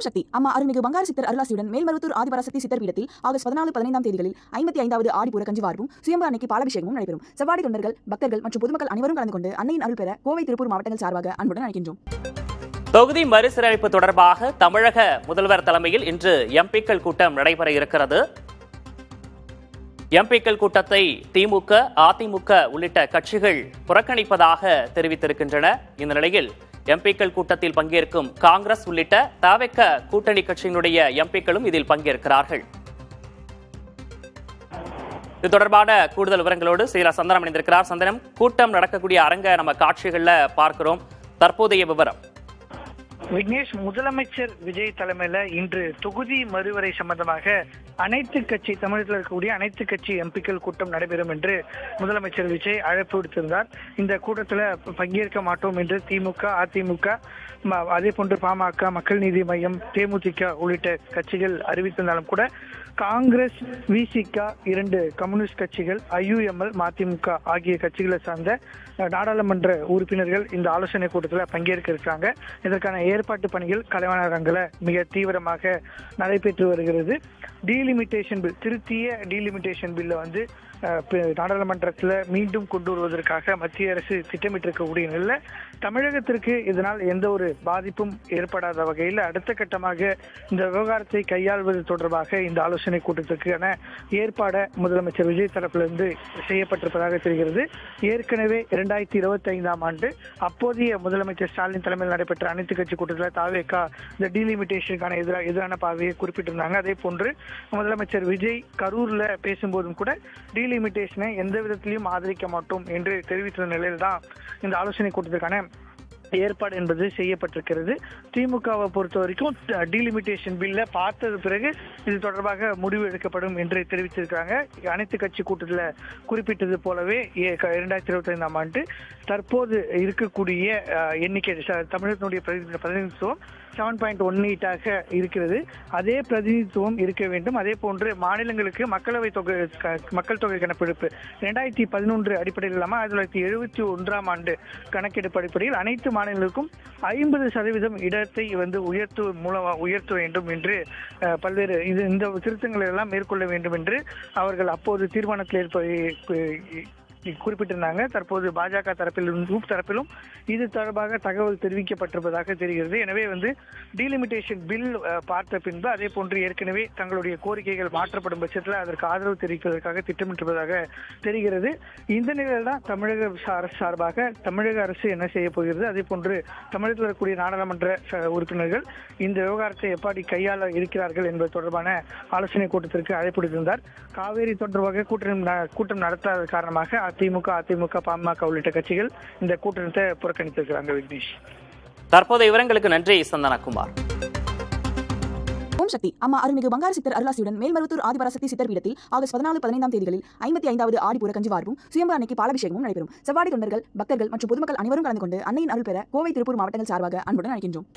ஓம் சக்தி அம்மா அருள்மிகு பங்காரு சித்தர் அருளாசியுடன் மேல்மருவத்தூர் ஆதிபராசக்தி சித்தர் பீடத்தில் ஆகஸ்ட் 14-15 தேதிகளில் 55வது ஆடிப்பூர கஞ்சி வார்ப்பும் சுயம்பு அன்னைக்கு பாலாபிஷேகமும் நடைபெறும். செவ்வாடி தொண்டர்கள், பக்தர்கள் மற்றும் பொதுமக்கள் அனைவரும் கலந்து கொண்டு அன்னையின் அருள் பெற கோவை, திருப்பூர் மாவட்டங்கள் சார்பாக அன்புடன் அழைக்கின்றோம். தொகுதி மறுசீரமைப்பு தொடர்பாக தமிழக முதல்வர் தலைமையில் இன்று எம்பிக்கள் கூட்டம் நடைபெற இருக்கிறது. எம்பிக்கள் கூட்டத்தை திமுக, அதிமுக உள்ளிட்ட கட்சிகள் புறக்கணிப்பதாக தெரிவித்திருக்கின்றன. இந்த நிலையில் எம்பிக்கள் கூட்டத்தில் பங்கேற்கும் காங்கிரஸ் உள்ளிட்ட தவிக கூட்டணி கட்சியினுடைய எம்பிக்களும் இதில் பங்கேற்கிறார்கள். இது தொடர்பான கூடுதல் விவரங்களோடு சீரா சந்தனம் இணைந்திருக்கிறார். சந்தனம், கூட்டம் நடக்கக்கூடிய அரங்க நம்ம காட்சிகள்ல பார்க்கிறோம். தற்போதைய விவரம் விக்னேஷ், முதலமைச்சர் விஜய் தலைமையில இன்று தொகுதி மறுவரை சம்பந்தமாக அனைத்து கட்சி தமிழகத்தில் இருக்கக்கூடிய அனைத்து கட்சி எம்பிக்கள் கூட்டம் நடைபெறும் என்று முதலமைச்சர் விஜய் அழைப்பு விடுத்திருந்தார். இந்த கூட்டத்தில் பங்கேற்க மாட்டோம் என்று திமுக, அதிமுக, அதே போன்று பாமக, மக்கள் நீதி மையம், தேமுதிக உள்ளிட்ட கட்சிகள் அறிவித்திருந்தாலும் கூட காங்கிரஸ், விசிக, 2 கம்யூனிஸ்ட் கட்சிகள், ஐயுஎம்எல், மதிமுக ஆகிய கட்சிகளை சார்ந்த நாடாளுமன்ற உறுப்பினர்கள் இந்த ஆலோசனை கூட்டத்தில் பங்கேற்க இருக்காங்க. இதற்கான ஏற்பாட்டு பணிகள் கலைவாணரங்கில் மிக தீவிரமாக நடைபெற்று வருகிறது. டீலிமிட்டேஷன் பில், திருத்திய டீலிமிட்டேஷன் பில்லை நாடாளுமன்றத்தில் மீண்டும் கொண்டு வருவதற்காக மத்திய அரசு திட்டமிட்டிருக்கக்கூடிய நிலையில் தமிழகத்திற்கு இதனால் எந்த ஒரு பாதிப்பும் ஏற்படாத வகையில் அடுத்த கட்டமாக இந்த விவகாரத்தை கையாள்வது தொடர்பாக இந்த ஆலோசனை கூட்டத்திற்கான ஏற்பாடு முதலமைச்சர் விஜய் தரப்பிலிருந்து செய்யப்பட்டிருப்பதாக தெரிகிறது. ஏற்கனவே 2025ஆம் ஆண்டு அப்போதைய முதலமைச்சர் ஸ்டாலின் தலைமையில் நடைபெற்ற அனைத்து கட்சி கூட்டத்தில் தவிக இந்த டீலிமிட்டேஷனுக்கான எதிரான பார்வையை குறிப்பிட்டிருந்தாங்க. அதே போன்று முதலமைச்சர் விஜய் கரூர்ல பேசும்போதும் கூட டீலிமிட்டேஷனை எந்த விதத்திலையும் ஆதரிக்க மாட்டோம் என்று தெரிவித்த நிலையில் தான் இந்த ஆலோசனை கூட்டத்திற்கான ஏற்பாடு என்பது செய்யப்பட்டிருக்கிறது. திமுகவை பொறுத்த வரைக்கும் டீலிமிட்டேஷன் பில்லை பார்த்தது பிறகு இது தொடர்பாக முடிவு எடுக்கப்படும் என்று தெரிவித்திருக்கிறாங்க. அனைத்து கட்சி கூட்டத்தில் குறிப்பிட்டது போலவே 2025ஆம் ஆண்டு தற்போது இருக்கக்கூடிய எண்ணிக்கை தமிழகத்தினுடைய பிரதிநிதித்துவம் 7.18 இருக்கிறது. அதே பிரதிநிதித்துவம் இருக்க வேண்டும். அதே போன்று மாநிலங்களுக்கு மக்கள் தொகை கணக்கெடுப்பு 2011 அடிப்படையில் இல்லாமல் 1971ஆம் ஆண்டு கணக்கெடுப்பு அடிப்படையில் அனைத்து மாநிலங்களுக்கும் 50% இடத்தை உயர்த்த வேண்டும் என்று பல்வேறு இந்த திருத்தங்களை எல்லாம் மேற்கொள்ள வேண்டும் என்று அவர்கள் அப்போது தீர்மானத்தில் குறிப்பிட்டிருந்தாங்க. தற்போது பாஜக தரப்பிலும் இது தொடர்பாக தகவல் தெரிவிக்கப்பட்டிருப்பதாக தெரிகிறது. எனவே டீலிமிட்டேஷன் பில் பார்த்த பின்பு அதே போன்று ஏற்கனவே தங்களுடைய கோரிக்கைகள் மாற்றப்படும் பட்சத்தில் அதற்கு ஆதரவு தெரிவிப்பதற்காக திட்டமிட்டிருப்பதாக தெரிகிறது. இந்த நிலையில் தான் தமிழக அரசு சார்பாக தமிழக அரசு என்ன செய்ய போகிறது, அதே போன்று தமிழகத்தில் இருக்கக்கூடிய நாடாளுமன்ற உறுப்பினர்கள் இந்த விவகாரத்தை எப்படி கையாள இருக்கிறார்கள் என்பது தொடர்பான ஆலோசனை கூட்டத்திற்கு அழைப்பிட்டிருந்தார். காவேரி தொடர்பாக கூட்டம் நடத்தாத காரணமாக அதிமுக, பாமக உள்ளிட்ட கட்சிகள் இந்த கூட்டத்தை புறக்கணித்திருக்கிறாங்க. விக்னேஷ், தற்போதைய விவரங்களுக்கு நன்றி சந்தனகுமார். ஓம் சக்தி அம்மா அருள்மிகு பங்காரு சித்தர் அருளாசியுடன் மேல்மருவத்தூர் ஆதிபராசக்தி சித்தர் பீடத்தில் ஆகஸ்ட் 14-15 தேதிகளில் 55வது ஆடிப்பூர கஞ்சி வார்ப்பும் சுயம்பு அன்னைக்கு பாலாபிஷேகமும் நடைபெறும். செவ்வாடி தொண்டர்கள், பக்தர்கள் மற்றும் பொதுமக்கள் அனைவரும் கலந்து கொண்டு அன்னையின் அருள் பெற கோவை, திருப்பூர் மாவட்டங்கள் சார்பாக அன்புடன் அழைக்கின்றோம்.